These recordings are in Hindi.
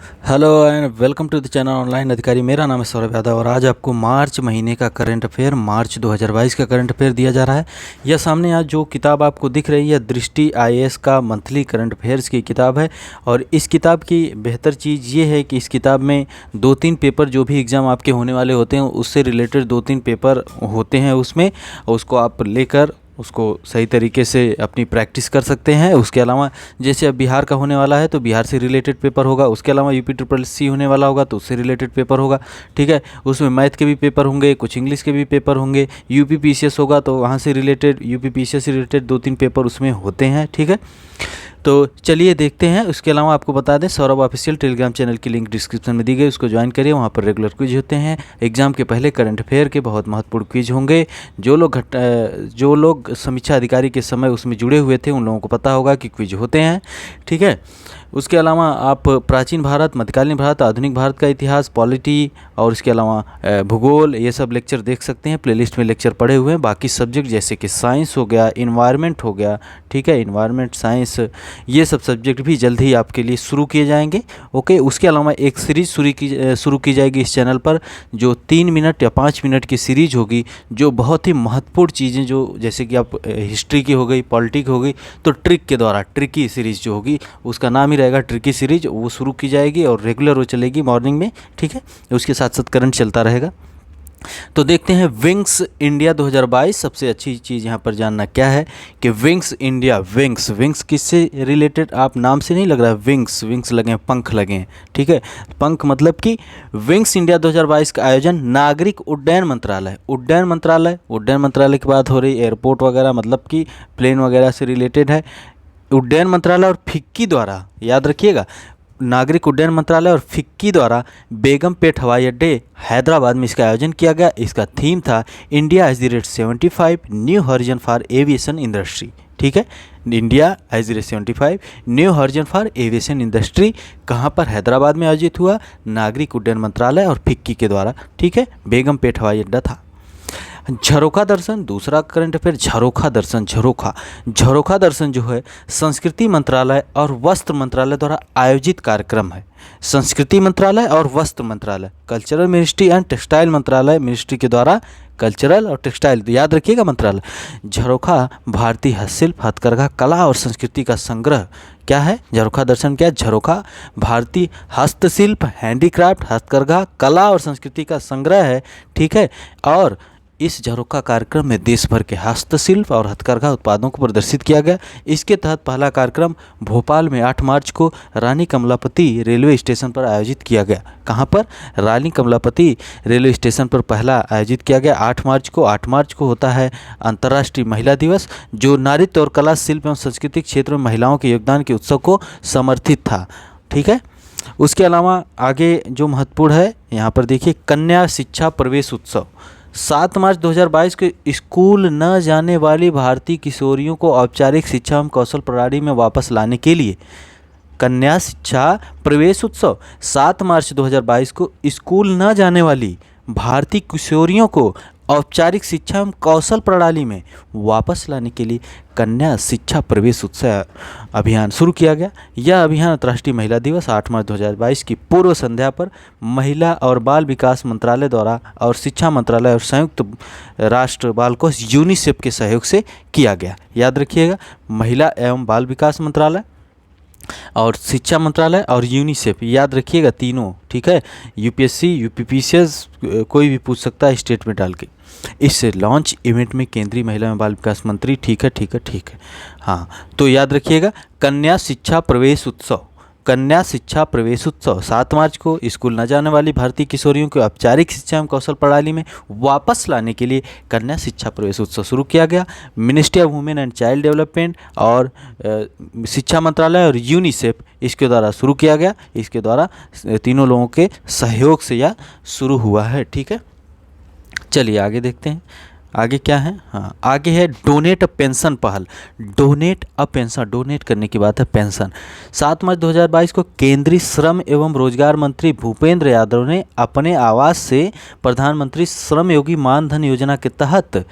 Hello and welcome to the channel online Adhikari. मेरा नाम है सौरभ यादव और आज आपको मार्च महीने का करंट अफेयर, मार्च 2022 का करंट अफेयर दिया जा रहा है। यह सामने आज जो किताब आपको दिख रही है, दृष्टि आईएएस का मंथली करंट अफेयर्स की किताब है। और इस किताब की बेहतर चीज़ ये है कि इस किताब में 2-3 पेपर, जो भी एग्ज़ाम आपके होने वाले होते हैं उससे रिलेटेड 2-3 पेपर होते हैं उसमें, उसको आप लेकर उसको सही तरीके से अपनी प्रैक्टिस कर सकते हैं। उसके अलावा जैसे अब बिहार का होने वाला है तो बिहार से रिलेटेड पेपर होगा, उसके अलावा यूपी ट्रिपल सी होने वाला होगा तो उससे रिलेटेड पेपर होगा। ठीक है, उसमें मैथ के भी पेपर होंगे, कुछ इंग्लिश के भी पेपर होंगे, यूपी पीसीएस होगा तो वहाँ से रिलेटेड, यूपी पीसीएस से रिलेटेड 2-3 पेपर उसमें होते हैं। ठीक है, तो चलिए देखते हैं। उसके अलावा आपको बता दें, सौरभ ऑफिशियल टेलीग्राम चैनल की लिंक डिस्क्रिप्शन में दी गई, उसको ज्वाइन करिए। वहाँ पर रेगुलर क्विज होते हैं, एग्जाम के पहले करंट अफेयर के बहुत महत्वपूर्ण क्विज होंगे। जो लोग समीक्षा अधिकारी के समय उसमें जुड़े हुए थे उन लोगों को पता होगा कि क्विज होते हैं। ठीक है, उसके अलावा आप प्राचीन भारत, मध्यकालीन भारत, आधुनिक भारत का इतिहास, पॉलिटी और इसके अलावा भूगोल, ये सब लेक्चर देख सकते हैं। प्लेलिस्ट में लेक्चर पड़े हुए हैं। बाकी सब्जेक्ट जैसे कि साइंस हो गया, इन्वायरमेंट हो गया, ठीक है, इन्वायरमेंट साइंस, ये सब सब्जेक्ट भी जल्द ही आपके लिए शुरू किए जाएंगे। ओके, उसके अलावा एक सीरीज़ शुरू की जाएगी इस चैनल पर, जो 3 मिनट या 5 मिनट की सीरीज होगी, जो बहुत ही महत्वपूर्ण चीज़ें, जो जैसे कि आप हिस्ट्री की हो गई, पॉलिटिक हो गई, तो ट्रिक के द्वारा, ट्रिकी सीरीज़ जो होगी उसका नाम ही रहेगा ट्रिकी सीरीज, वो शुरू की जाएगी और रेगुलर वो चलेगी मॉर्निंग में। ठीक है, उसके साथ साथ करंट चलता रहेगा। तो देखते हैं विंग्स इंडिया 2022। सबसे अच्छी चीज़ यहाँ पर जानना क्या है कि विंग्स इंडिया, विंग्स किससे रिलेटेड, आप नाम से नहीं लग रहा है, विंग्स लगे, पंख लगे। ठीक है, पंख मतलब कि विंग्स इंडिया 2022 का आयोजन नागरिक उड्डयन मंत्रालय की बात हो रही, एयरपोर्ट वगैरह मतलब कि प्लेन वगैरह से रिलेटेड है। उड्डयन मंत्रालय और फिक्की द्वारा, याद रखिएगा, नागरिक उड्डयन मंत्रालय और फिक्की द्वारा बेगमपेट हवाई अड्डे हैदराबाद में इसका आयोजन किया गया। इसका थीम था India at the rate 75 new horizon for aviation industry. ठीक है, India at the rate 75 new horizon for aviation industry कहाँ पर, हैदराबाद में आयोजित हुआ, नागरिक उड्डयन मंत्रालय और फिक्की के द्वारा। ठीक है, बेगमपेट हवाई अड्डा था। झरोखा दर्शन, दूसरा करंट अफेयर, झरोखा दर्शन जो है संस्कृति मंत्रालय और वस्त्र मंत्रालय द्वारा आयोजित कार्यक्रम है। संस्कृति मंत्रालय और वस्त्र मंत्रालय, कल्चरल मिनिस्ट्री एंड टेक्सटाइल मंत्रालय, मिनिस्ट्री के द्वारा कल्चरल और टेक्सटाइल, याद रखिएगा मंत्रालय। झरोखा भारतीय हस्तशिल्प, हथकरघा, कला और संस्कृति का संग्रह। क्या है झरोखा दर्शन? क्या है झरोखा? भारतीय हस्तशिल्प, हैंडीक्राफ्ट, हथकरघा, कला और संस्कृति का संग्रह है। ठीक है, और इस झरोखा कार्यक्रम में देश भर के हस्तशिल्प और हथकरघा उत्पादों को प्रदर्शित किया गया। इसके तहत पहला कार्यक्रम भोपाल में 8 मार्च को रानी कमलापति रेलवे स्टेशन पर आयोजित किया गया। कहाँ पर? रानी कमलापति रेलवे स्टेशन पर पहला आयोजित किया गया 8 मार्च को। 8 मार्च को होता है अंतर्राष्ट्रीय महिला दिवस, जो नारीत्व और कला, शिल्प एवं सांस्कृतिक क्षेत्र में महिलाओं के योगदान के उत्सव को समर्थित था। ठीक है, उसके अलावा आगे जो महत्वपूर्ण है यहाँ पर देखिए, कन्या शिक्षा प्रवेश उत्सव। 7 मार्च 2022 को स्कूल न जाने वाली भारतीय किशोरियों को औपचारिक शिक्षा एवं कौशल प्रणाली में वापस लाने के लिए कन्या शिक्षा प्रवेश उत्सव। 7 मार्च 2022 को स्कूल न जाने वाली भारतीय किशोरियों को औपचारिक शिक्षा एवं कौशल प्रणाली में वापस लाने के लिए कन्या शिक्षा प्रवेश उत्सव अभियान शुरू किया गया। यह अभियान अंतर्राष्ट्रीय महिला दिवस 8 मार्च 2022 की पूर्व संध्या पर महिला और बाल विकास मंत्रालय द्वारा और शिक्षा मंत्रालय और संयुक्त राष्ट्र बाल कोष यूनिसेफ के सहयोग से किया गया। याद रखिएगा, महिला एवं बाल विकास मंत्रालय और शिक्षा मंत्रालय और यूनिसेफ, याद रखिएगा तीनों। ठीक है, यूपीएससी, यूपीपीसीएस कोई भी पूछ सकता है स्टेट में डाल के। इस लॉन्च इवेंट में केंद्रीय महिला एवं बाल विकास मंत्री, ठीक है, हाँ, तो याद रखिएगा कन्या शिक्षा प्रवेश उत्सव 7 मार्च को स्कूल न जाने वाली भारतीय किशोरियों को औपचारिक शिक्षा एवं कौशल प्रणाली में वापस लाने के लिए कन्या शिक्षा प्रवेश उत्सव शुरू किया गया। Ministry of women and child development और शिक्षा मंत्रालय और यूनिसेफ इसके द्वारा शुरू किया गया। इसके द्वारा तीनों लोगों के सहयोग से यह शुरू हुआ है। ठीक है, चलिए आगे देखते हैं, आगे क्या है। हाँ, आगे है डोनेट अ पेंशन पहल। डोनेट करने की बात है, पेंशन। 7 मार्च 2022 को केंद्रीय श्रम एवं रोजगार मंत्री भूपेंद्र यादव ने अपने आवास से प्रधानमंत्री श्रम योगी मानधन योजना के तहत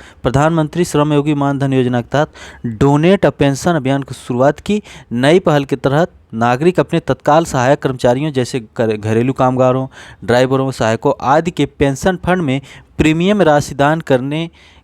डोनेट अ पेंशन अभियान की शुरुआत की। नई पहल के तहत नागरिक अपने तत्काल सहायक कर्मचारियों जैसे घरेलू कामगारों, ड्राइवरों, सहायकों आदि के पेंशन फंड में प्रीमियम राशि दान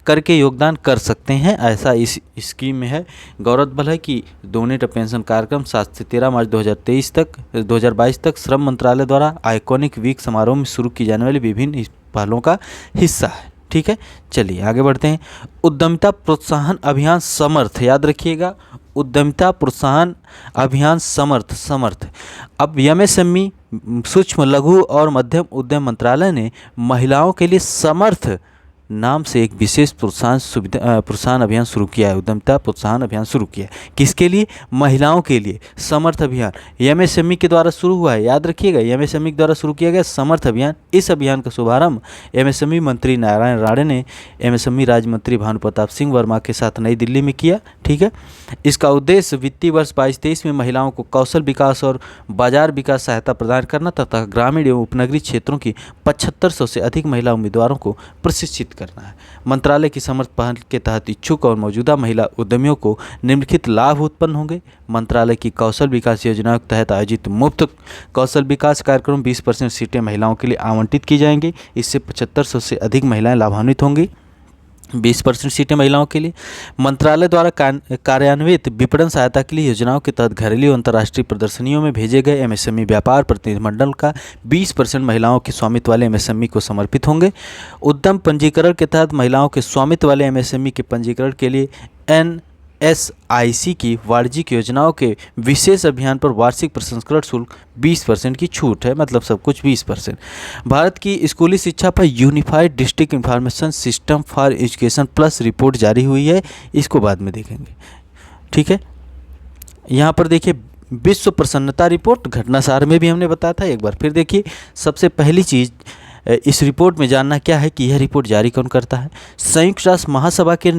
करके योगदान कर सकते हैं, ऐसा इस स्कीम में है। गौरतलब है कि डोनेट पेंशन कार्यक्रम 7 से 13 मार्च 2022 तक श्रम मंत्रालय द्वारा आइकॉनिक वीक समारोह में शुरू की जाने वाली विभिन्न पहलों का हिस्सा है। ठीक है, चलिए आगे बढ़ते हैं। उद्यमिता प्रोत्साहन अभियान समर्थ, याद रखिएगा, उद्यमिता प्रोत्साहन अभियान समर्थ। अब एमएसएमई सूक्ष्म लघु और मध्यम उद्यम मंत्रालय ने महिलाओं के लिए समर्थ नाम से एक विशेष प्रोत्साहन अभियान शुरू किया है। उद्यमिता प्रोत्साहन अभियान शुरू किया है, किसके लिए? महिलाओं के लिए। समर्थ अभियान एमएसएमई के द्वारा शुरू हुआ है, याद रखिएगा, एमएसएमई के द्वारा शुरू किया गया समर्थ अभियान। इस अभियान का शुभारंभ एमएसएमई मंत्री नारायण राणे ने एमएसएमई राज्य मंत्री भानु प्रताप सिंह वर्मा के साथ नई दिल्ली में किया। ठीक है, इसका उद्देश्य वित्तीय वर्ष 22-23 में महिलाओं को कौशल विकास और बाजार विकास सहायता प्रदान करना तथा ग्रामीण एवं उपनगरीय क्षेत्रों की 7500 से अधिक महिला उम्मीदवारों को प्रशिक्षित करना है। मंत्रालय की समर्थ पहल के तहत इच्छुक और मौजूदा महिला उद्यमियों को निम्नलिखित लाभ उत्पन्न होंगे। मंत्रालय की कौशल विकास योजना के तहत आयोजित मुफ्त कौशल विकास कार्यक्रम 20% सीटें महिलाओं के लिए आवंटित की जाएंगी। इससे 7500 से अधिक महिलाएं लाभान्वित होंगी। 20% सीटें महिलाओं के लिए। मंत्रालय द्वारा कार्यान्वित विपणन सहायता के लिए योजनाओं के तहत घरेलू अंतर्राष्ट्रीय प्रदर्शनियों में भेजे गए एमएसएमई व्यापार प्रतिनिधिमंडल का 20% महिलाओं के स्वामित्व वाले एमएसएमई को समर्पित होंगे। उद्यम पंजीकरण के तहत महिलाओं के स्वामित्व वाले एमएसएमई के पंजीकरण के लिए एनएसआईसी की वाणिज्यिक योजनाओं के विशेष अभियान पर वार्षिक प्रसंस्करण शुल्क 20% की छूट है, मतलब सब कुछ 20%। भारत की स्कूली शिक्षा पर unified district information system for education plus report जारी हुई है, इसको बाद में देखेंगे। ठीक है, यहाँ पर देखिए विश्व प्रसन्नता रिपोर्ट घटनासार में भी हमने बताया था, एक बार फिर देखिए। सबसे पहली चीज़ इस रिपोर्ट में जानना क्या है कि यह रिपोर्ट जारी कौन करता है? संयुक्त राष्ट्र महासभा के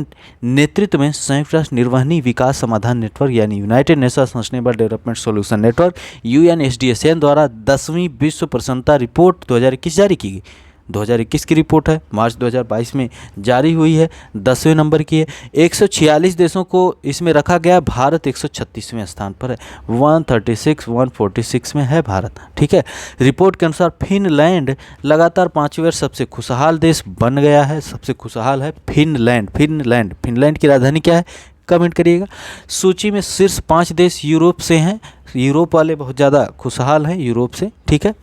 नेतृत्व में संयुक्त राष्ट्र निर्वहनी विकास समाधान नेटवर्क यानी United Nations sustainable development solution network UNSDSN द्वारा 10वीं विश्व प्रसन्नता रिपोर्ट 2021 जारी की गई। 2021 की रिपोर्ट है, मार्च 2022 में जारी हुई है, 10वें नंबर की है। 146 देशों को इसमें रखा गया, भारत 136वें स्थान पर है। 146 में है भारत। ठीक है, रिपोर्ट के अनुसार फिनलैंड लगातार 5वें वर्ष सबसे खुशहाल देश बन गया है। सबसे खुशहाल है फिनलैंड। फिनलैंड की राजधानी क्या है? कमेंट करिएगा। सूची में शीर्ष 5 देश यूरोप से हैं। यूरोप वाले बहुत ज़्यादा खुशहाल हैं यूरोप से। ठीक है,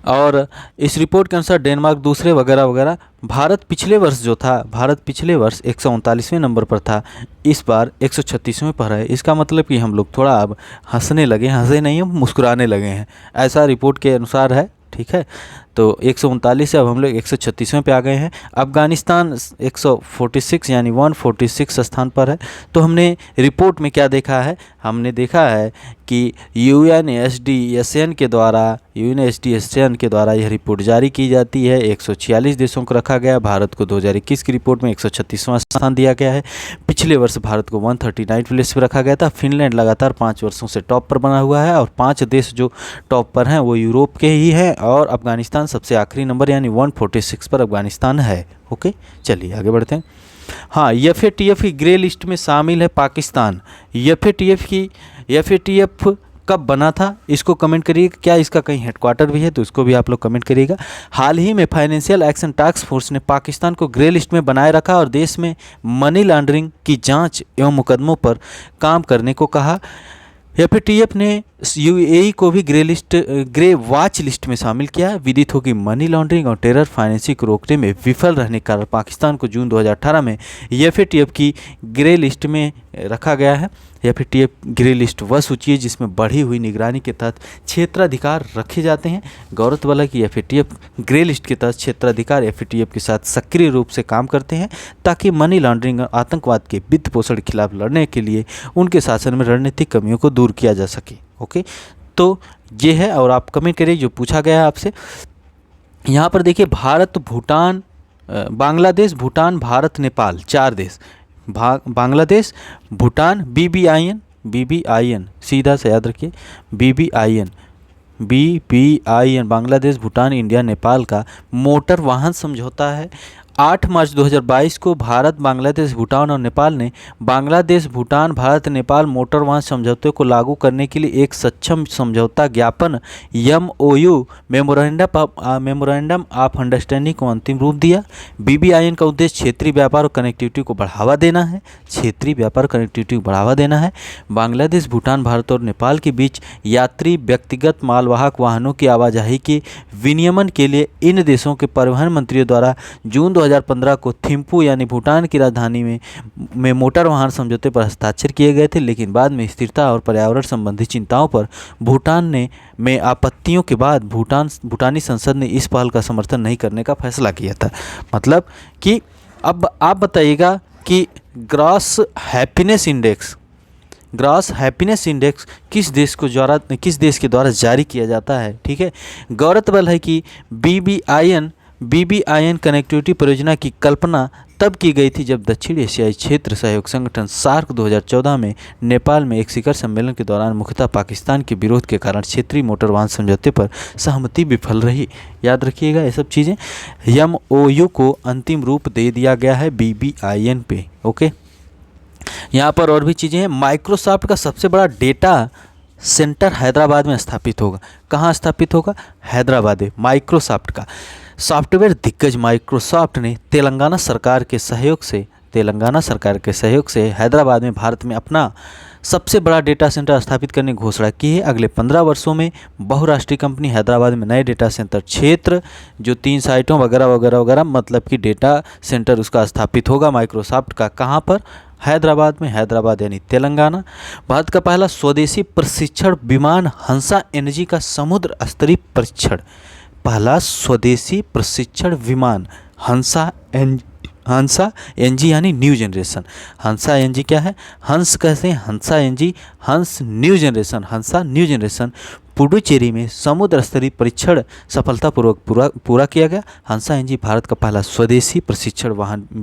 और इस रिपोर्ट के अनुसार डेनमार्क दूसरे वगैरह वगैरह। भारत पिछले वर्ष 139वें नंबर पर था, इस बार 136वें पर है। इसका मतलब कि हम लोग थोड़ा अब हंसने लगे, हंसे नहीं, हम मुस्कुराने लगे हैं, ऐसा रिपोर्ट के अनुसार है। ठीक है, तो 139 से अब हम लोग 136वें पे आ गए हैं। अफगानिस्तान 146 यानी 146 स्थान पर है। तो हमने रिपोर्ट में क्या देखा है? हमने देखा है कि UNSDSN के द्वारा यह रिपोर्ट जारी की जाती है। 146 देशों को रखा गया। भारत को 2021 की रिपोर्ट में 136वां स्थान दिया गया है। पिछले वर्ष भारत को 139 प्लेस पर रखा गया था। फिनलैंड लगातार 5 वर्षों से टॉप पर बना हुआ है और 5 देश जो टॉप पर हैं वो यूरोप के ही हैं और अफगानिस्तान सबसे आखिरी नंबर यानी 146 पर अफगानिस्तान है। ओके, चलिए आगे बढ़ते हैं। हाँ, FATF की ग्रे लिस्ट में शामिल है पाकिस्तान। FATF कब बना था इसको कमेंट करिएगा। क्या इसका कहीं हेडक्वार्टर भी है तो इसको भी आप लोग कमेंट करिएगा। हाल ही में फाइनेंशियल एक्शन टास्क फोर्स ने पाकिस्तान को ग्रे लिस्ट में बनाए रखा और देश में मनी लॉन्ड्रिंग की जांच एवं मुकदमों पर काम करने को कहा। FATF ने UAE को भी ग्रे वॉच लिस्ट में शामिल किया है। विदित हो कि मनी लॉन्ड्रिंग और टेरर फाइनेंसिंग को रोकने में विफल रहने के कारण पाकिस्तान को जून 2018 में FATF की ग्रे लिस्ट में रखा गया है। FATF ग्रे लिस्ट वह सूची है जिसमें बढ़ी हुई निगरानी के तहत क्षेत्राधिकार रखे जाते हैं। गौरतलब है कि FATF ग्रे लिस्ट के तहत क्षेत्राधिकार FATF के साथ सक्रिय रूप से काम करते हैं ताकि मनी लॉन्ड्रिंग और आतंकवाद के वित्त पोषण के खिलाफ लड़ने के लिए उनके शासन में रणनीतिक कमियों को दूर किया जा सके। ओके, तो ये है और आप कमेंट करिए जो पूछा गया है आपसे। यहाँ पर देखिए भारत, भूटान, बांग्लादेश, भूटान, भारत, नेपाल, 4 देश। बांग्लादेश, भूटान, BBIN सीधा से याद रखिए, BBIN बांग्लादेश, भूटान, इंडिया, नेपाल का मोटर वाहन समझौता है 8 मार्च 2022 को भारत, बांग्लादेश, भूटान और नेपाल ने बांग्लादेश, भूटान, भारत, नेपाल मोटर वाहन समझौते को लागू करने के लिए एक सक्षम समझौता ज्ञापन MOU मेमोरेंडम ऑफ अंडरस्टैंडिंग को अंतिम रूप दिया। BBIN का उद्देश्य क्षेत्रीय व्यापार और कनेक्टिविटी को बढ़ावा देना है। क्षेत्रीय व्यापार और कनेक्टिविटी को बढ़ावा देना है। बांग्लादेश, भूटान, भारत और नेपाल के बीच यात्री व्यक्तिगत मालवाहक वाहनों की आवाजाही के विनियमन के लिए इन देशों के परिवहन मंत्रियों द्वारा जून 2015 को थिम्पू यानी भूटान की राजधानी में मोटर वाहन समझौते पर हस्ताक्षर किए गए थे, लेकिन बाद में स्थिरता और पर्यावरण संबंधी चिंताओं पर भूटान में आपत्तियों के बाद भूटानी संसद ने इस पहल का समर्थन नहीं करने का फैसला किया था। मतलब कि अब आप बताइएगा कि ग्रॉस हैप्पीनेस इंडेक्स किस देश के द्वारा जारी किया जाता है। ठीक है, गौरतलब है कि BBIN कनेक्टिविटी परियोजना की कल्पना तब की गई थी जब दक्षिण एशियाई क्षेत्र सहयोग संगठन सार्क 2014 में नेपाल में एक शिखर सम्मेलन के दौरान मुख्यतः पाकिस्तान के विरोध के कारण क्षेत्रीय मोटर वाहन समझौते पर सहमति विफल रही। याद रखिएगा ये सब चीज़ें। MOU को अंतिम रूप दे दिया गया है BBIN पे। ओके, यहाँ पर और भी चीज़ें हैं। माइक्रोसॉफ्ट का सबसे बड़ा डेटा सेंटर हैदराबाद में स्थापित होगा। कहाँ स्थापित होगा? हैदराबाद में। माइक्रोसॉफ्ट का सॉफ्टवेयर दिग्गज माइक्रोसॉफ्ट ने तेलंगाना सरकार के सहयोग से हैदराबाद में भारत में अपना सबसे बड़ा डेटा सेंटर स्थापित करने की घोषणा की है। अगले 15 वर्षों में बहुराष्ट्रीय कंपनी हैदराबाद में नए डेटा सेंटर क्षेत्र जो 3 साइटों वगैरह मतलब कि डेटा सेंटर उसका स्थापित होगा माइक्रोसॉफ्ट का। कहाँ पर? हैदराबाद में। हैदराबाद यानी तेलंगाना। भारत का पहला स्वदेशी प्रशिक्षण विमान हंसा एनजी का समुद्र स्तरीय परीक्षण। पहला स्वदेशी प्रशिक्षण विमान हंसा एनजी यानी न्यू जनरेशन। हंसा एनजी क्या है? हंस कहते हैं, हंसा एनजी, हंस न्यू जनरेशन पुडुचेरी में समुद्र स्तरीय परीक्षण सफलतापूर्वक पूरा किया गया। हंसा एनजी भारत का पहला स्वदेशी प्रशिक्षण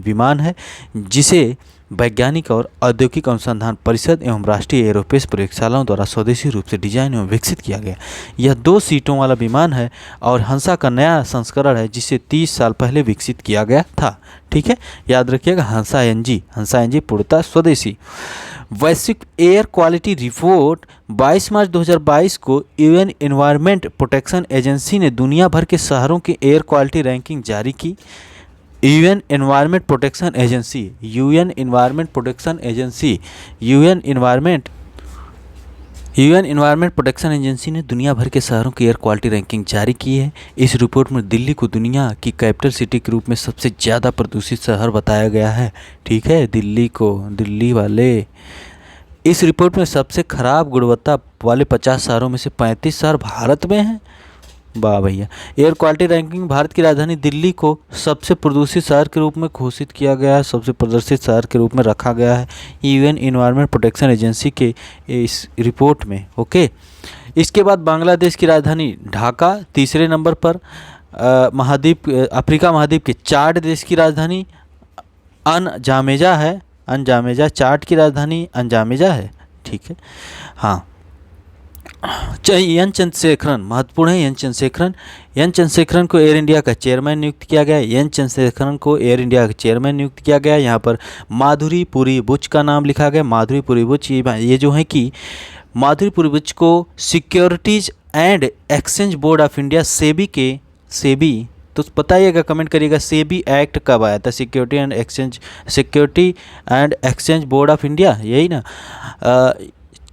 विमान है जिसे वैज्ञानिक और औद्योगिक अनुसंधान परिषद एवं राष्ट्रीय एरोस्पेस प्रयोगशालाओं द्वारा स्वदेशी रूप से डिजाइन एवं विकसित किया गया। यह 2 सीटों वाला विमान है और हंसा का नया संस्करण है जिसे 30 साल पहले विकसित किया गया था। ठीक है, याद रखिएगा हंसा एनजी पूर्णतः स्वदेशी। वैश्विक एयर क्वालिटी रिपोर्ट 22 मार्च 2022 को UN एनवायरनमेंट प्रोटेक्शन एजेंसी ने दुनिया भर के शहरों की एयर क्वालिटी रैंकिंग जारी की। UN environment protection protection agency ने दुनिया भर के शहरों की एयर क्वालिटी रैंकिंग जारी की है। इस रिपोर्ट में दिल्ली को दुनिया की कैपिटल सिटी के रूप में सबसे ज़्यादा प्रदूषित शहर बताया गया है। ठीक है, दिल्ली वाले इस रिपोर्ट में सबसे खराब गुणवत्ता वाले 50 शहरों में से 35 शहर भारत में हैं। वाह भैया। एयर क्वालिटी रैंकिंग भारत की राजधानी दिल्ली को सबसे प्रदूषित शहर के रूप में घोषित किया गया है, सबसे प्रदूषित शहर के रूप में रखा गया है UN एनवायरनमेंट प्रोटेक्शन एजेंसी के इस रिपोर्ट में। ओके, इसके बाद बांग्लादेश की राजधानी ढाका तीसरे नंबर पर। अफ्रीका महाद्वीप के चाड देश की राजधानी अनजामेजा है। चाड की राजधानी अनजामेजा है। ठीक है, हाँ। एन चंद्रशेखरन महत्वपूर्ण है। एन चंद्रशेखरन को एयर इंडिया का चेयरमैन नियुक्त किया गया है। यहाँ पर माधुरी पुरी बुच का नाम लिखा गया। माधुरी पुरी बुच ये जो है कि माधुरी पुरी बुच को securities and exchange board of India SEBI तो बताइएगा, कमेंट करिएगा सेबी एक्ट कब आया था? Security and exchange board of India, यही ना,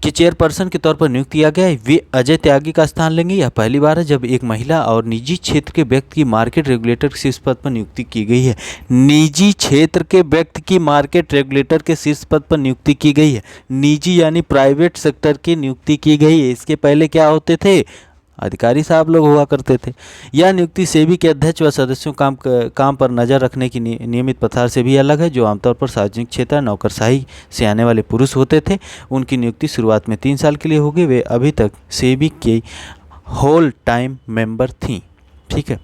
के चेयरपर्सन के तौर पर नियुक्त किया गया है। वे अजय त्यागी का स्थान लेंगे। यह पहली बार है जब एक महिला और निजी क्षेत्र के व्यक्ति की मार्केट रेगुलेटर के शीर्ष पद पर नियुक्ति की गई है। निजी क्षेत्र के व्यक्ति की मार्केट रेगुलेटर के शीर्ष पद पर नियुक्ति की गई है। निजी यानी प्राइवेट सेक्टर की नियुक्ति की गई है। इसके पहले क्या होते थे? अधिकारी साहब लोग हुआ करते थे। यह नियुक्ति सेबी के अध्यक्ष व सदस्यों काम पर नज़र रखने की नियमित प्रथार से भी अलग है, जो आमतौर पर सार्वजनिक क्षेत्र नौकरशाही से आने वाले पुरुष होते थे। उनकी नियुक्ति शुरुआत में 3 साल के लिए होगी। वे अभी तक सेबी की होल टाइम मेंबर थीं। ठीक है,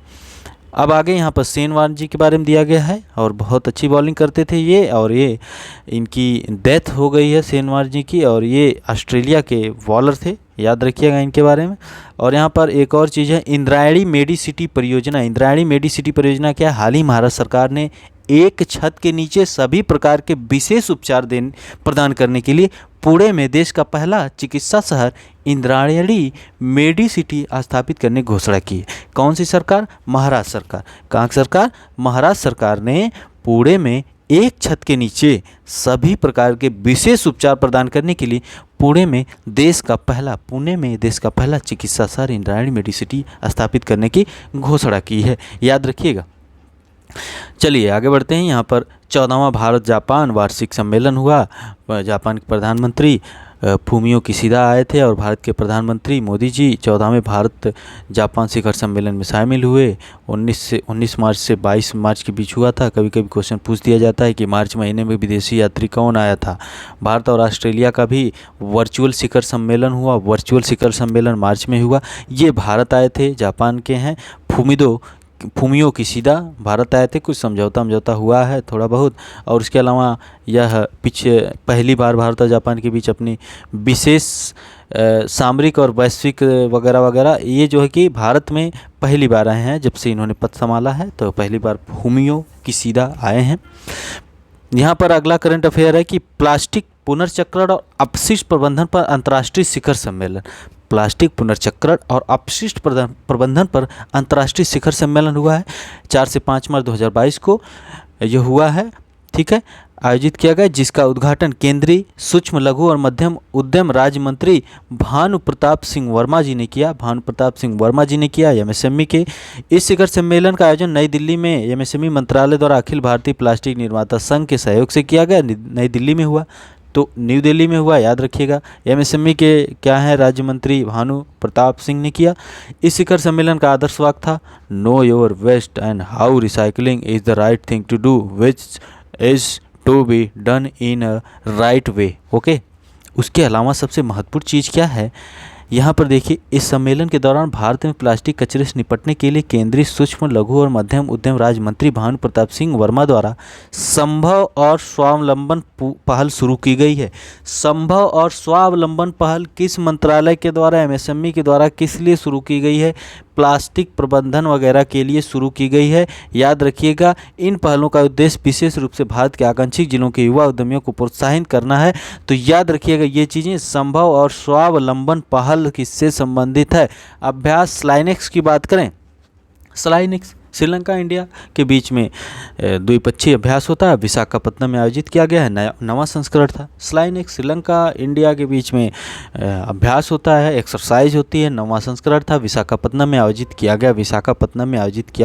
अब आगे यहाँ पर शेन वार्न जी के बारे में दिया गया है और बहुत अच्छी बॉलिंग करते थे ये, और ये इनकी डेथ हो गई है शेन वार्न जी की, और ये ऑस्ट्रेलिया के बॉलर थे, याद रखिएगा इनके बारे में। और यहाँ पर एक और चीज़ है, इंद्रायणी मेडिसिटी परियोजना। इंद्रायणी मेडिसिटी परियोजना क्या है? हाल ही महाराष्ट्र सरकार ने एक छत के नीचे सभी प्रकार के विशेष उपचार प्रदान करने के लिए पुणे में देश का पहला चिकित्सा शहर इंद्रायणी मेडिसिटी स्थापित करने की घोषणा की है। कौन सी सरकार? महाराष्ट्र सरकार। कहाँ की सरकार? महाराष्ट्र सरकार ने पुणे में एक छत के नीचे सभी प्रकार के विशेष उपचार प्रदान करने के लिए पुणे में देश का पहला चिकित्सा शहर इंद्रायणी मेडिसिटी स्थापित करने की घोषणा की है। याद रखिएगा। चलिए आगे बढ़ते हैं। यहाँ पर 14वां भारत जापान वार्षिक सम्मेलन हुआ। जापान के प्रधानमंत्री फूमियो किशिदा आए थे और भारत के प्रधानमंत्री मोदी जी 14वें भारत जापान शिखर सम्मेलन में शामिल हुए। 19 मार्च से 22 मार्च के बीच हुआ था। कभी कभी क्वेश्चन पूछ दिया जाता है कि मार्च महीने में विदेशी यात्री कौन आया था। भारत और ऑस्ट्रेलिया का भी वर्चुअल शिखर सम्मेलन हुआ। वर्चुअल शिखर सम्मेलन मार्च में हुआ। ये भारत आए थे, जापान के हैं। फूमियो किशिदा भारत आए थे। कुछ समझौता हुआ है थोड़ा बहुत। और उसके अलावा यह पहली बार भारत और जापान के बीच अपनी विशेष सामरिक और वैश्विक वगैरह वगैरह ये जो है कि भारत में पहली बार आए हैं जब से इन्होंने पद संभाला है। तो पहली बार फूमियो किशिदा आए हैं। यहाँ पर अगला करंट अफेयर है कि प्लास्टिक पुनर्चक्रण और अपशिष्ट प्रबंधन पर अंतर्राष्ट्रीय शिखर सम्मेलन। प्लास्टिक पुनर्चक्रण और अपशिष्ट प्रबंधन पर अंतर्राष्ट्रीय शिखर सम्मेलन हुआ है। 4 से 5 मार्च 2022 को यह हुआ है, ठीक है, आयोजित किया गया, जिसका उद्घाटन केंद्रीय सूक्ष्म लघु और मध्यम उद्यम राज्य मंत्री भानु प्रताप सिंह वर्मा जी ने किया। एमएसएमई के इस शिखर सम्मेलन का आयोजन नई दिल्ली में एमएसएमई मंत्रालय द्वारा अखिल भारतीय प्लास्टिक निर्माता संघ के सहयोग से किया गया। नई दिल्ली में हुआ, तो न्यू दिल्ली में हुआ, याद रखिएगा। एमएसएमई के क्या हैं? राज्य मंत्री भानु प्रताप सिंह ने किया। इस शिखर सम्मेलन का आदर्श वाक्य था, know your waste and how recycling is the right thing to do which is to be done in a right way. Okay. उसके अलावा सबसे महत्वपूर्ण चीज़ क्या है, यहाँ पर देखिए, इस सम्मेलन के दौरान भारत में प्लास्टिक कचरे से निपटने के लिए केंद्रीय सूक्ष्म लघु और मध्यम उद्यम राज्य मंत्री भानु प्रताप सिंह वर्मा द्वारा संभव और स्वावलंबन पहल शुरू की गई है। संभव और स्वावलंबन पहल किस मंत्रालय के द्वारा, एमएसएमई के द्वारा किस लिए शुरू की गई है? प्लास्टिक प्रबंधन वगैरह के लिए शुरू की गई है। याद रखिएगा, इन पहलों का उद्देश्य विशेष रूप से भारत के आकांक्षी जिलों के युवा उद्यमियों को प्रोत्साहित करना है। तो याद रखिएगा ये चीज़ें, संभव और स्वावलंबन पहल किससे संबंधित है? अभ्यास स्लाइनेक्स की बात करें, स्लाइनेक्स श्रीलंका इंडिया के बीच में द्विपक्षीय अभ्यास होता है, विशाखापत्तनम में आयोजित किया गया है। नवा संस्करण था। स्लाइनेक्स श्रीलंका इंडिया के बीच में अभ्यास होता है, एक्सरसाइज होती है। नवा संस्करण था, विशाखापत्तनम में आयोजित किया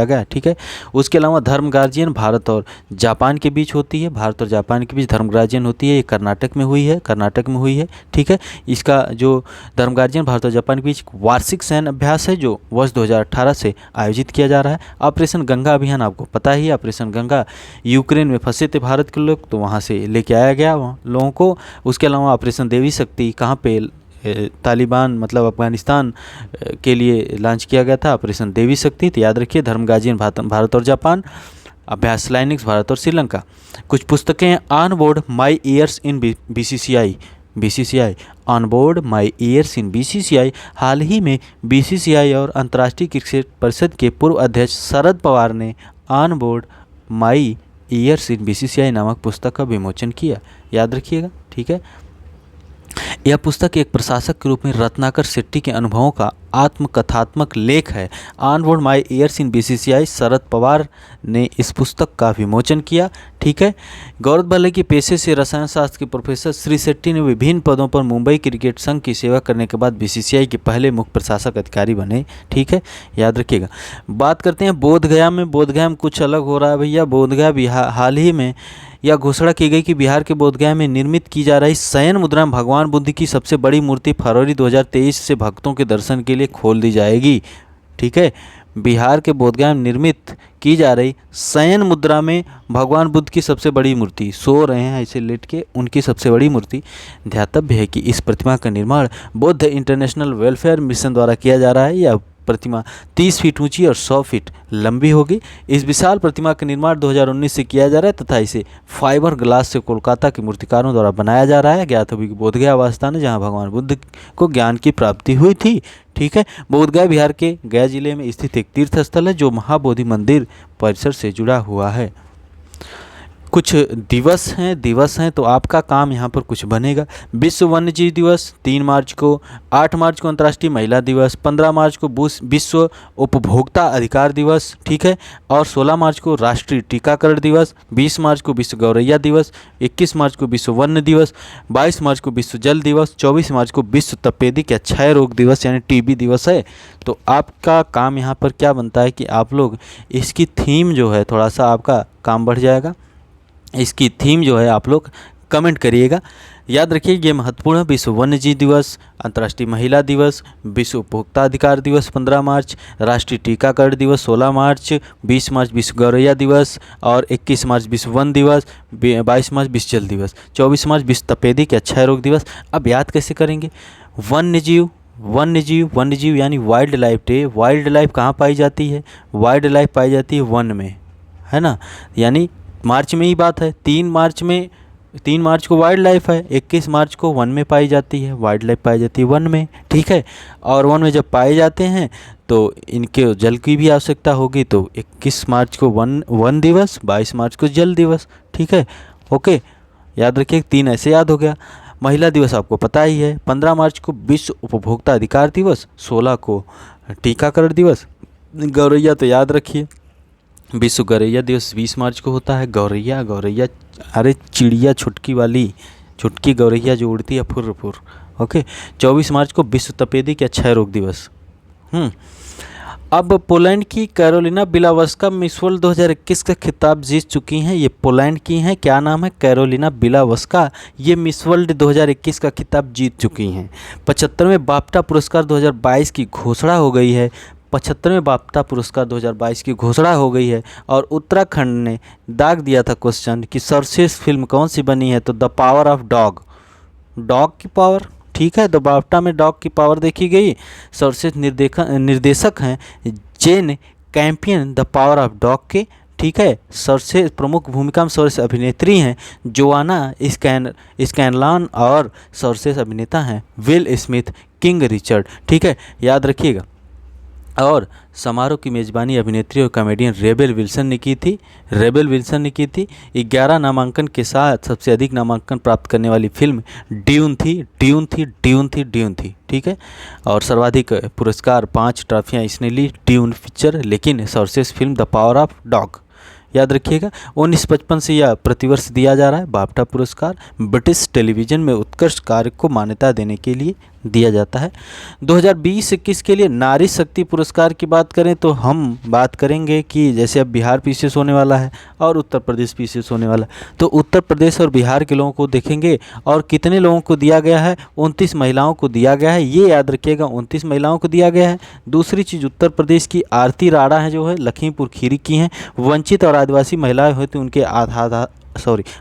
गया, ठीक है। उसके अलावा धर्म गार्जियन भारत और जापान के बीच होती है। भारत और जापान के बीच धर्म गार्जियन होती है, ये कर्नाटक में हुई है, ठीक है। इसका जो धर्म गार्जियन भारत और जापान के बीच वार्षिक सैन्य अभ्यास है जो वर्ष 2018 से आयोजित किया जा रहा है। ऑपरेशन गंगा अभियान आपको पता ही है। ऑपरेशन गंगा, यूक्रेन में फंसे थे भारत के लोग, तो वहाँ से लेके आया गया लोगों को। उसके अलावा ऑपरेशन देवी शक्ति कहाँ पे, तालिबान मतलब अफगानिस्तान के लिए लॉन्च किया गया था, ऑपरेशन देवी शक्ति। तो याद रखिए, धर्म गार्जियन भारत और जापान, अभ्यास स्लाइनेक्स भारत और श्रीलंका। कुछ पुस्तकें, on board my years in BCCI, on board my years in BCCI. हाल ही में बीसीसीआई और अंतर्राष्ट्रीय क्रिकेट परिषद के पूर्व अध्यक्ष शरद पवार ने on board my years in BCCI नामक पुस्तक का विमोचन किया। याद रखिएगा, ठीक है। यह पुस्तक एक प्रशासक के रूप में रत्नाकर शेट्टी के अनुभवों का आत्मकथात्मक लेख है। On board my years in BCCI, Sharad Pawar ने इस पुस्तक का विमोचन किया, ठीक है। गौरतलब है कि पेशे से रसायन शास्त्र के प्रोफेसर श्री शेट्टी ने विभिन्न पदों पर मुंबई क्रिकेट संघ की सेवा करने के बाद बीसीसीआई के पहले मुख्य प्रशासक अधिकारी बने, ठीक है। याद रखिएगा। बात करते हैं बोधगया में कुछ अलग हो रहा है भैया। बोधगया हाल ही में यह घोषणा की गई कि बिहार के बोधगया में निर्मित की जा रही शयन मुद्रा में भगवान बुद्ध की सबसे बड़ी मूर्ति फरवरी 2023 से भक्तों के दर्शन के लिए खोल दी जाएगी, ठीक है। बिहार के बोधगया में निर्मित की जा रही शयन मुद्रा में भगवान बुद्ध की सबसे बड़ी मूर्ति, सो रहे हैं ऐसे लेट के, उनकी सबसे बड़ी मूर्ति। ध्यातव्य है कि इस प्रतिमा का निर्माण बुद्ध इंटरनेशनल वेलफेयर मिशन द्वारा किया जा रहा है। यह प्रतिमा 30 फीट ऊंची और 100 फीट लंबी होगी। इस विशाल प्रतिमा का निर्माण 2019 से किया जा रहा है तथा इसे फाइबर ग्लास से कोलकाता के मूर्तिकारों द्वारा बनाया जा रहा है। ज्ञातव्य बोधगया वह स्थान है जहाँ भगवान बुद्ध को ज्ञान की प्राप्ति हुई थी। ठीक है, बोधगया बिहार के गया जिले में स्थित एक तीर्थ स्थल है जो महाबोधि मंदिर परिसर से जुड़ा हुआ है। कुछ दिवस हैं तो आपका काम यहाँ पर कुछ बनेगा। विश्व वन्य जीव दिवस 3 मार्च को, 8 मार्च को अंतर्राष्ट्रीय महिला दिवस, 15 मार्च को विश्व उपभोक्ता अधिकार दिवस, ठीक है, और 16 मार्च को राष्ट्रीय टीकाकरण दिवस, 20 मार्च को विश्व गौरैया दिवस, 21 मार्च को विश्व वन्य दिवस, 22 मार्च को विश्व जल दिवस, 24 मार्च को विश्व तपेदिक या क्षय रोग दिवस यानी टीबी दिवस है। तो आपका काम यहाँ पर क्या बनता है कि आप लोग इसकी थीम जो है, थोड़ा सा आपका काम बढ़ जाएगा, इसकी थीम जो है आप लोग कमेंट करिएगा। याद रखिए ये महत्वपूर्ण है। विश्व वन्य जीव दिवस, अंतर्राष्ट्रीय महिला दिवस, विश्व उपभोक्ता अधिकार दिवस 15 मार्च, राष्ट्रीय टीकाकरण दिवस 16 मार्च, 20 मार्च विश्व गौरैया दिवस और 21 मार्च विश्व वन दिवस, 22 मार्च विश्व जल दिवस, 24 मार्च विश्व तपेदिक या क्षय रोग दिवस। अब याद कैसे करेंगे? वन्य जीव यानी wild life day. Wild life कहाँ पाई जाती है? वाइल्ड लाइफ पाई जाती है वन में, है ना, यानी मार्च में ही बात है। 3 मार्च को वाइल्ड लाइफ है, 21 मार्च को वन में पाई जाती है, वाइल्ड लाइफ पाई जाती है वन में, ठीक है। और वन में जब पाए जाते हैं तो इनके जल की भी आवश्यकता होगी, तो 21 मार्च को वन दिवस, 22 मार्च को जल दिवस, ठीक है, ओके। याद रखिए 3 ऐसे याद हो गया। महिला दिवस आपको पता ही है, 15 मार्च को विश्व उपभोक्ता अधिकार दिवस, 16 को टीकाकरण दिवस। गौरैया तो याद रखिए, विश्व गौरैया दिवस 20 मार्च को होता है। गौरैया अरे चिड़िया छुटकी गौरैया जो उड़ती है फुर फुर, ओके। 24 मार्च को विश्व तपेदिक या क्षय रोग दिवस। अब पोलैंड की कैरोलिना बिलावस्का मिस वर्ल्ड 2021 का खिताब जीत चुकी हैं। ये पोलैंड की हैं, क्या नाम है? Carolina Bielawska. ये मिस वर्ल्ड 2021 का खिताब जीत चुकी हैं। 75वें बाफ्टा पुरस्कार 2022 की घोषणा हो गई है। 75वें बाफ्टा पुरस्कार 2022 की घोषणा हो गई है। और उत्तराखंड ने दाग दिया था क्वेश्चन कि सर्वश्रेष्ठ फिल्म कौन सी बनी है, तो द पावर ऑफ डॉग की पावर, ठीक है। द बाफ्टा में डॉग की पावर देखी गई। सर्वश्रेष्ठ निर्देशक हैं Jane Campion the power of dog के, ठीक है। सर्वश्रेष्ठ प्रमुख भूमिका में सर्वश्रेष्ठ अभिनेत्री हैं जोआना स्कैनलॉन और सर्वश्रेष्ठ अभिनेता हैं विल स्मिथ, किंग रिचर्ड, ठीक है, याद रखिएगा। और समारोह की मेज़बानी अभिनेत्री और कॉमेडियन रेबेल विल्सन ने की थी। 11 नामांकन के साथ सबसे अधिक नामांकन प्राप्त करने वाली फिल्म ड्यून थी, ठीक है। और सर्वाधिक पुरस्कार 5 ट्रॉफियाँ इसने ली ड्यून पिक्चर, लेकिन सर्वश्रेष्ठ film the power of dog, याद रखिएगा। 1955 से यह प्रतिवर्ष दिया जा रहा है। बाफ्टा पुरस्कार ब्रिटिश टेलीविज़न में उत्कृष्ट कार्य को मान्यता देने के लिए दिया जाता है। 2020-21 के लिए नारी शक्ति पुरस्कार की बात करें तो हम बात करेंगे कि जैसे अब बिहार पीसीएस होने वाला है और उत्तर प्रदेश पीसीएस होने वाला है, तो उत्तर प्रदेश और बिहार के लोगों को देखेंगे और कितने लोगों को दिया गया है, 29 महिलाओं को दिया गया है, ये याद रखिएगा, 29 महिलाओं को दिया गया है। दूसरी चीज़, उत्तर प्रदेश की आरती राणा है जो है लखीमपुर खीरी की हैं, वंचित और आदिवासी महिलाएं हुई तो उनके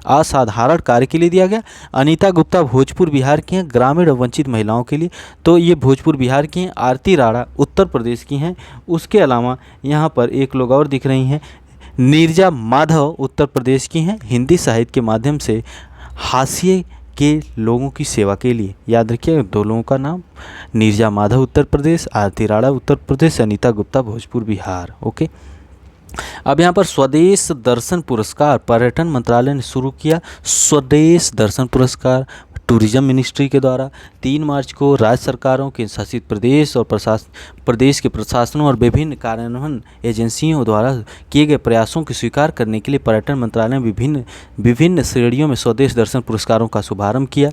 असाधारण कार्य के लिए दिया गया। अनीता गुप्ता भोजपुर बिहार की हैं, ग्रामीण और वंचित महिलाओं के लिए, तो ये भोजपुर बिहार की हैं। आरती राणा उत्तर प्रदेश की हैं। उसके अलावा यहाँ पर एक लोग और दिख रही हैं, नीरजा माधव उत्तर प्रदेश की हैं, हिंदी साहित्य के माध्यम से हाशिए के लोगों की सेवा के लिए। याद रखिए 2 लोगों का नाम, नीरजा माधव उत्तर प्रदेश, आरती राणा उत्तर प्रदेश, अनीता गुप्ता भोजपुर बिहार, ओके। अब यहाँ पर स्वदेश दर्शन पुरस्कार पर्यटन मंत्रालय ने शुरू किया। स्वदेश दर्शन पुरस्कार टूरिज्म मिनिस्ट्री के द्वारा 3 मार्च को राज्य सरकारों के शासित प्रदेश और प्रदेश के प्रशासनों और विभिन्न कार्यान्वयन एजेंसियों द्वारा किए गए प्रयासों को स्वीकार करने के लिए पर्यटन मंत्रालय ने विभिन्न श्रेणियों में स्वदेश दर्शन पुरस्कारों का शुभारंभ किया।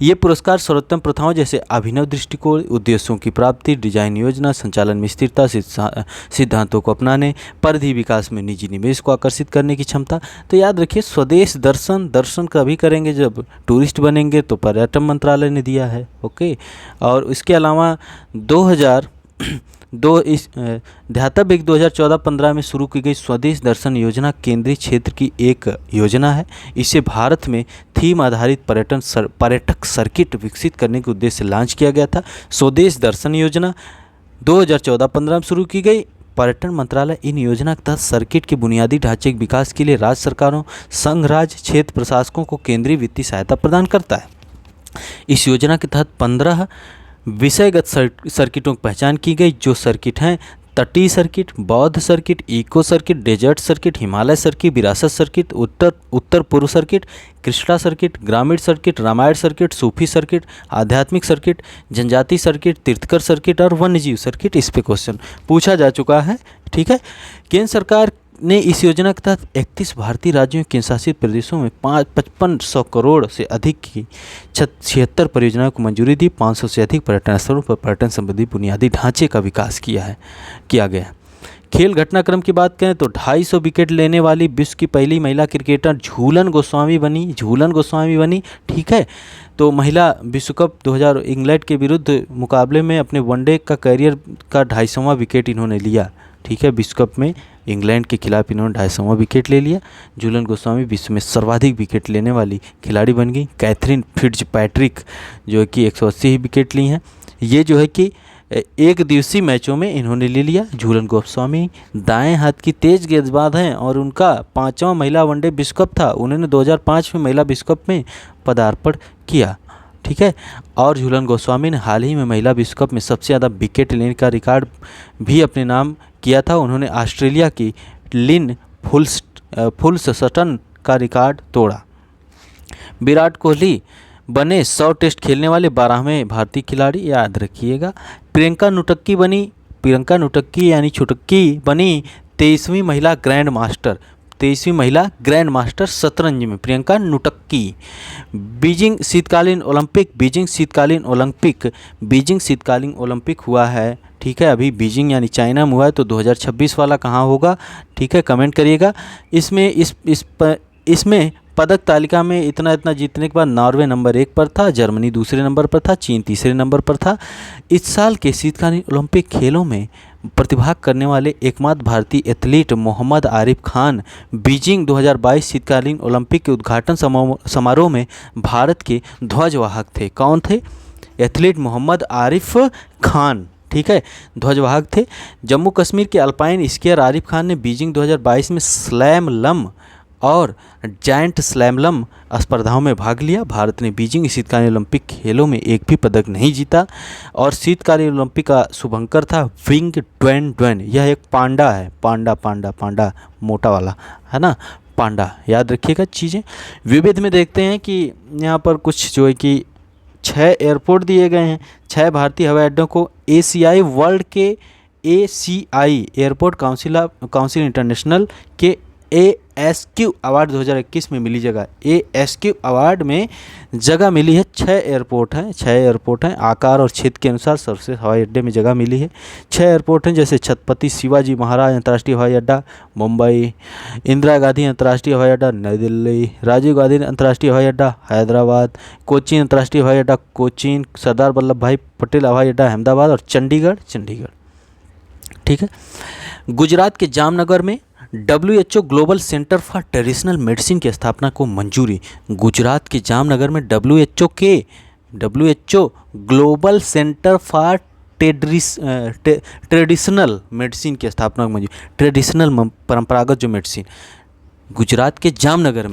ये पुरस्कार सर्वोत्तम प्रथाओं जैसे अभिनव दृष्टिकोण, उद्देश्यों की प्राप्ति, डिजाइन योजना, संचालन में स्थिरता, सिद्धांतों को अपनाने, परिधि विकास में निजी निवेश को आकर्षित करने की क्षमता। तो याद रखिए स्वदेश दर्शन कभी करेंगे जब टूरिस्ट बनेंगे, तो पर्यटन मंत्रालय ने दिया है, ओके। और इसके अलावा 2014-15 में शुरू की गई स्वदेश दर्शन योजना केंद्रीय क्षेत्र की एक योजना है। इसे भारत में थीम आधारित पर्यटक सर्किट विकसित करने के उद्देश्य से लॉन्च किया गया था। स्वदेश दर्शन योजना 2014-15 में शुरू की गई। पर्यटन मंत्रालय इन योजना के तहत सर्किट के बुनियादी ढांचे के विकास के लिए राज्य सरकारों, संघ राज्य क्षेत्र प्रशासकों को केंद्रीय वित्तीय सहायता प्रदान करता है। इस योजना के तहत 15 विषयगत सर्किटों की पहचान की गई, जो सर्किट हैं तटीय सर्किट, बौद्ध circuit, eco circuit, desert circuit, Himalaya circuit, विरासत सर्किट, उत्तर पूर्व सर्किट, कृष्णा सर्किट, ग्रामीण सर्किट, रामायण सर्किट, सूफी सर्किट, आध्यात्मिक सर्किट, जनजाति सर्किट, तीर्थकर सर्किट और वन्यजीव सर्किट। इस पे क्वेश्चन पूछा जा चुका है। ठीक है, केंद्र सरकार ने इस योजना के तहत 31 भारतीय राज्यों के केंद्र शासित प्रदेशों में 5500 करोड़ से अधिक की 76 परियोजनाओं को मंजूरी दी। 500 से अधिक पर्यटन स्थलों पर पर्यटन संबंधी बुनियादी ढांचे का विकास किया गया। खेल घटनाक्रम की बात करें तो 250 विकेट लेने वाली विश्व की पहली महिला क्रिकेटर झूलन गोस्वामी बनी। ठीक है, तो महिला विश्व कप 2000 इंग्लैंड के विरुद्ध मुकाबले में अपने वनडे का करियर का 250वां विकेट इन्होंने लिया। ठीक है, विश्व कप में इंग्लैंड के खिलाफ इन्होंने 250वां विकेट ले लिया। झूलन गोस्वामी विश्व में सर्वाधिक विकेट लेने वाली खिलाड़ी बन गई। कैथरीन फिट्जपैट्रिक जो है कि 180 ही विकेट ली हैं। ये जो है कि एक दिवसीय मैचों में इन्होंने ले लिया। झूलन गोस्वामी दाएं हाथ की तेज गेंदबाज हैं और उनका 5वां महिला वनडे विश्व कप था। उन्होंने 2005 में महिला विश्व कप में पदार्पण किया। ठीक है, और झूलन गोस्वामी ने हाल ही में महिला विश्व कप में सबसे ज़्यादा विकेट लेने का रिकॉर्ड भी अपने नाम किया था। उन्होंने ऑस्ट्रेलिया की लिन फुलसटन का रिकॉर्ड तोड़ा। विराट कोहली बने 100 टेस्ट खेलने वाले 12वें भारतीय खिलाड़ी, याद रखिएगा। प्रियंका नुटक्की यानी छुटक्की बनी 23वीं महिला ग्रैंड मास्टर शतरंज में, प्रियंका नुटक्की। बीजिंग शीतकालीन ओलंपिक हुआ है। ठीक है, अभी बीजिंग यानी चाइना में हुआ है, तो 2026 वाला कहाँ होगा? ठीक है, कमेंट करिएगा। इसमें पदक तालिका में इतना जीतने के बाद नॉर्वे नंबर 1 पर था, जर्मनी दूसरे नंबर पर था, चीन तीसरे नंबर पर था। इस साल के शीतकालीन ओलंपिक खेलों में प्रतिभाग करने वाले एकमात्र भारतीय एथलीट मोहम्मद आरिफ खान बीजिंग 2022 शीतकालीन ओलंपिक के उद्घाटन समारोह में भारत के ध्वजवाहक थे। कौन थे? एथलीट मोहम्मद आरिफ खान। ठीक है, ध्वजवाहक थे। जम्मू कश्मीर के अल्पाइन स्कीयर आरिफ खान ने बीजिंग 2022 में स्लैमलम और जायंट स्लैमलम स्पर्धाओं में भाग लिया। भारत ने बीजिंग शीतकालीन ओलंपिक खेलों में एक भी पदक नहीं जीता। और शीतकालीन ओलंपिक का शुभंकर था विंग ड्वेन। यह एक पांडा है, पांडा मोटा वाला है ना, पांडा। याद रखिएगा चीज़ें। विविध में देखते हैं कि यहाँ पर कुछ जो है कि 6 एयरपोर्ट दिए गए हैं। 6 भारतीय हवाई अड्डों को एशियाई वर्ल्ड के ACI एयरपोर्ट काउंसिल इंटरनेशनल के ASQ अवार्ड 2021 में मिली जगह। ASQ अवार्ड में जगह मिली है। 6 एयरपोर्ट हैं। आकार और क्षेत्र के अनुसार सर्वश्रेष्ठ हवाई अड्डे में जगह मिली है। 6 एयरपोर्ट हैं, जैसे छत्रपति शिवाजी महाराज अंतर्राष्ट्रीय हवाई अड्डा मुंबई, इंदिरा गांधी अंतर्राष्ट्रीय हवाई अड्डा नई दिल्ली, राजीव गांधी अंतर्राष्ट्रीय हवाई अड्डा हैदराबाद, कोचीन अंतर्राष्ट्रीय हवाई अड्डा कोचीन, सरदार वल्लभ भाई पटेल हवाई अड्डा अहमदाबाद और चंडीगढ़। ठीक है, गुजरात के जामनगर में WHO global centre for traditional medicine की स्थापना को मंजूरी। गुजरात के जामनगर में WHO global centre for traditional medicine की स्थापना को मंजूरी। ट्रेडिशनल परंपरागत जो मेडिसिन, गुजरात के जामनगर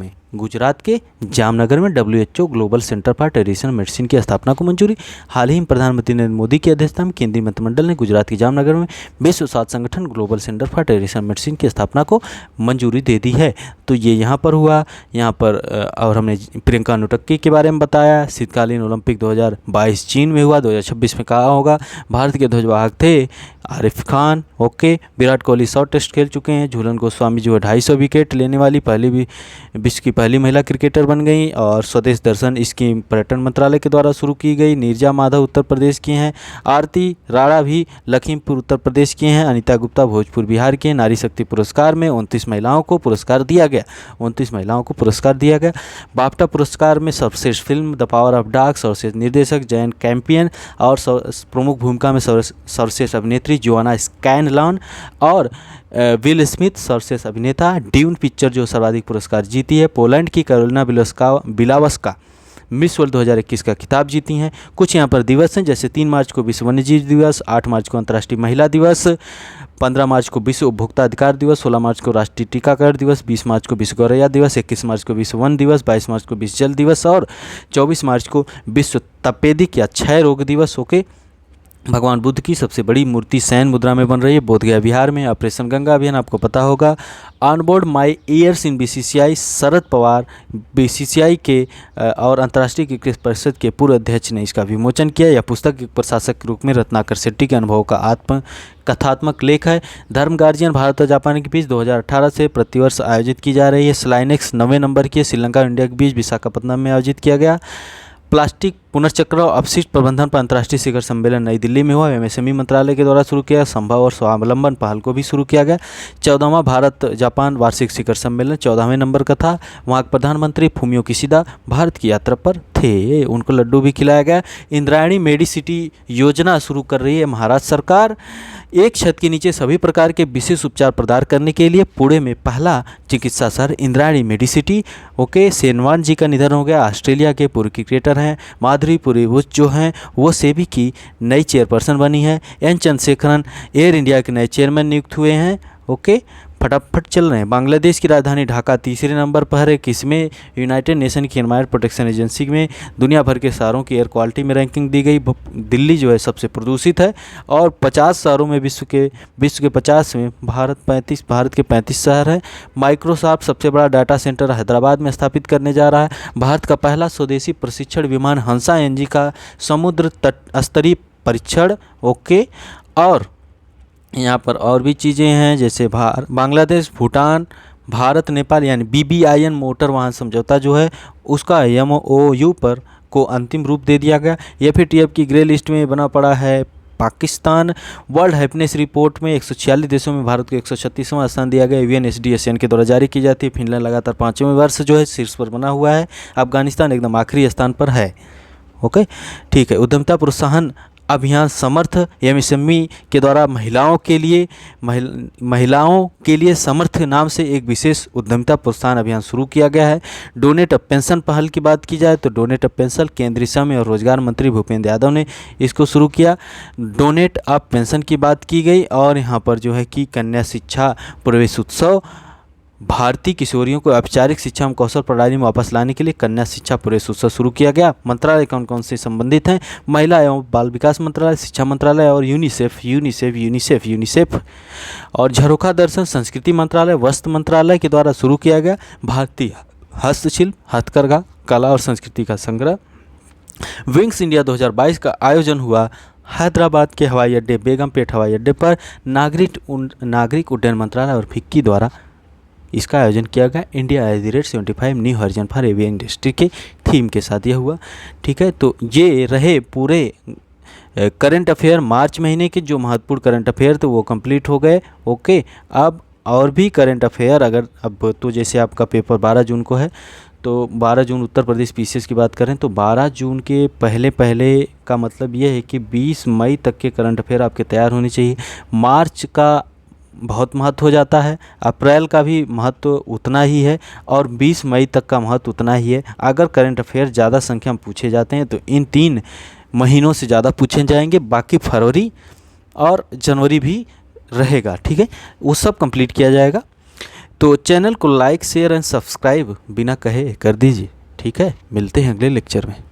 में WHO global centre for traditional medicine की स्थापना को मंजूरी। हाल ही में प्रधानमंत्री नरेंद्र मोदी की अध्यक्षता में केंद्रीय मंत्रिमंडल ने गुजरात के जामनगर में विश्व स्वास्थ्य संगठन global centre for traditional medicine की स्थापना को मंजूरी दे दी है। तो ये यहाँ पर हुआ। यहाँ पर और हमने प्रियंका नुटक्की के बारे में बताया। शीतकालीन ओलंपिक 2022 चीन में हुआ, 2026 में कहाँ होगा। भारत के ध्वजवाहक थे आरिफ खान। ओके, विराट कोहली 100 टेस्ट खेल चुके हैं। झूलन गोस्वामी जो है 250 विकेट लेने वाली विश्व की पहली महिला क्रिकेटर बन गई। और स्वदेश दर्शन स्कीम पर्यटन मंत्रालय के द्वारा शुरू की गई। नीरजा माधव उत्तर प्रदेश की हैं। आरती राणा भी लखीमपुर उत्तर प्रदेश की हैं। अनीता गुप्ता भोजपुर बिहार की हैं। नारी शक्ति पुरस्कार में 29 महिलाओं को पुरस्कार दिया गया। बाफ्टा पुरस्कार में सर्वश्रेष्ठ film the power of dog, सर्वश्रेष्ठ निर्देशक जैन कैंपियन और प्रमुख भूमिका में सर्वश्रेष्ठ अभिनेत्री जोआना स्कैनलॉन और विल स्मिथ सर्वश्रेष्ठ अभिनेता। ड्यून पिक्चर जो सर्वाधिक पुरस्कार जीती है। पोलैंड की कैरोलिना बिलावस्का मिस वर्ल्ड 2021 का खिताब जीती हैं। कुछ यहाँ पर दिवस हैं, जैसे 3 मार्च को विश्व वन्यजीव दिवस, 8 मार्च को अंतर्राष्ट्रीय महिला दिवस, 15 मार्च को विश्व उपभोक्ता अधिकार दिवस, 16 मार्च को राष्ट्रीय टीकाकरण दिवस, 20 मार्च को विश्व गौरैया दिवस, 21 मार्च को विश्व वन दिवस, 22 मार्च को विश्व जल दिवस और 24 मार्च को विश्व तपेदिक या क्षय रोग दिवस। ओके, भगवान बुद्ध की सबसे बड़ी मूर्ति सैन मुद्रा में बन रही है बोधगया बिहार में। ऑपरेशन गंगा अभियान आपको पता होगा। On board my years in BCCI, Sharad Pawar BCCI के और अंतर्राष्ट्रीय क्रिकेट परिषद के पूर्व अध्यक्ष ने इसका विमोचन किया। यह पुस्तक एक प्रशासक के रूप में रत्नाकर शेट्टी के अनुभव का आत्म कथात्मक लेख है। धर्म गार्जियन भारत और जापान के बीच 2018 से प्रतिवर्ष आयोजित की जा रही है। स्लाइनेक्स 9वें नंबर की श्रीलंका और इंडिया के बीच विशाखापत्तनम में आयोजित किया गया। प्लास्टिक पुनर्चक्र और अपशिष्ट प्रबंधन पर अंतर्राष्ट्रीय शिखर सम्मेलन नई दिल्ली में हुआ। एमएसएमई मंत्रालय के द्वारा शुरू किया संभव और स्वावलंबन पहल को भी शुरू किया गया। 14वां भारत जापान वार्षिक शिखर सम्मेलन 14वें नंबर का था। वहाँ प्रधानमंत्री फुमियो किशिदा भारत की यात्रा पर थे, उनको लड्डू भी खिलाया गया। इंद्रायणी मेडिसिटी योजना शुरू कर रही है महाराष्ट्र सरकार। एक छत के नीचे सभी प्रकार के विशेष उपचार प्रदान करने के लिए पुणे में पहला चिकित्सा शहर इंद्रायणी मेडिसिटी। ओके, सेनवान जी का निधन हो गया। ऑस्ट्रेलिया के पूर्व क्रिकेटर हैं। माधुरी पुरीवुच जो हैं वो सेबी की नई चेयरपर्सन बनी है। एन चंद्रशेखरन एयर इंडिया के नए चेयरमैन नियुक्त हुए हैं। ओके, फटाफट चल रहे हैं। बांग्लादेश की राजधानी ढाका तीसरे नंबर पर है, किसमें? यूनाइटेड नेशन की एनवायरमेंट प्रोटेक्शन एजेंसी में दुनिया भर के शहरों की एयर क्वालिटी में रैंकिंग दी गई। दिल्ली जो है सबसे प्रदूषित है और 50 शहरों में विश्व के 50 में भारत के 35 शहर हैं। माइक्रोसॉफ्ट सबसे बड़ा डाटा सेंटर हैदराबाद में स्थापित करने जा रहा है। भारत का पहला स्वदेशी प्रशिक्षण विमान हंसा एनजी का समुद्र तट स्तरीय परीक्षण। ओके, और यहाँ पर और भी चीज़ें हैं, जैसे बांग्लादेश, भूटान, भारत, नेपाल यानी BBIN मोटर वाहन समझौता जो है उसका MOU पर को अंतिम रूप दे दिया गया। FATF की ग्रे लिस्ट में बना पड़ा है पाकिस्तान। वर्ल्ड हैप्पीनेस रिपोर्ट में 146 देशों में भारत को 136वां स्थान दिया गया। UNSDSN के द्वारा जारी की जाती है। फिनलैंड लगातार 5वें वर्ष जो है शीर्ष पर बना हुआ है। अफगानिस्तान एकदम आखिरी स्थान पर है। ओके, ठीक है। उद्यमिता प्रोत्साहन अभियान समर्थ MSME के द्वारा महिलाओं के लिए समर्थ नाम से एक विशेष उद्यमिता प्रोत्साहन अभियान शुरू किया गया है। डोनेट अप पेंशन पहल की बात की जाए तो डोनेट अप पेंशन केंद्रीय श्रम और रोजगार मंत्री भूपेंद्र यादव ने इसको शुरू किया। डोनेट अप पेंशन की बात की गई और यहाँ पर जो है कि कन्या शिक्षा प्रवेश उत्सव, भारतीय किशोरियों को औपचारिक शिक्षा एवं कौशल प्रणाली में वापस लाने के लिए कन्या शिक्षा प्रवेश उत्सव शुरू किया गया। मंत्रालय कौन कौन से संबंधित हैं? महिला एवं बाल विकास मंत्रालय, शिक्षा मंत्रालय और यूनिसेफ और झरोखा दर्शन संस्कृति मंत्रालय, वस्त्र मंत्रालय के द्वारा शुरू किया गया। भारतीय हस्तशिल्प, हथकरघा, कला और संस्कृति का संग्रह। विंग्स इंडिया 2022 का आयोजन हुआ हैदराबाद के हवाई अड्डे बेगमपेट हवाई अड्डे पर। नागरिक उड्डयन मंत्रालय और फिक्की द्वारा इसका आयोजन किया गया। India @75 new horizon for aviation industry के थीम के साथ यह हुआ। ठीक है, तो ये रहे पूरे करंट अफेयर मार्च महीने के। जो महत्वपूर्ण करंट अफेयर थे वो कंप्लीट हो गए। ओके, अब और भी करंट अफेयर अब तो जैसे आपका पेपर 12 जून को है, तो 12 जून उत्तर प्रदेश PCS की बात करें तो 12 जून के पहले का मतलब ये है कि 20 मई तक के करंट अफेयर आपके तैयार होने चाहिए। मार्च का बहुत महत्व हो जाता है, अप्रैल का भी महत्व उतना ही है और 20 मई तक का महत्व उतना ही है। अगर करंट अफेयर ज़्यादा संख्या में पूछे जाते हैं तो इन 3 महीनों से ज़्यादा पूछे जाएंगे, बाकी फरवरी और जनवरी भी रहेगा। ठीक है, वो सब कंप्लीट किया जाएगा। तो चैनल को लाइक, शेयर एंड सब्सक्राइब बिना कहे कर दीजिए। ठीक है, मिलते हैं अगले लेक्चर में।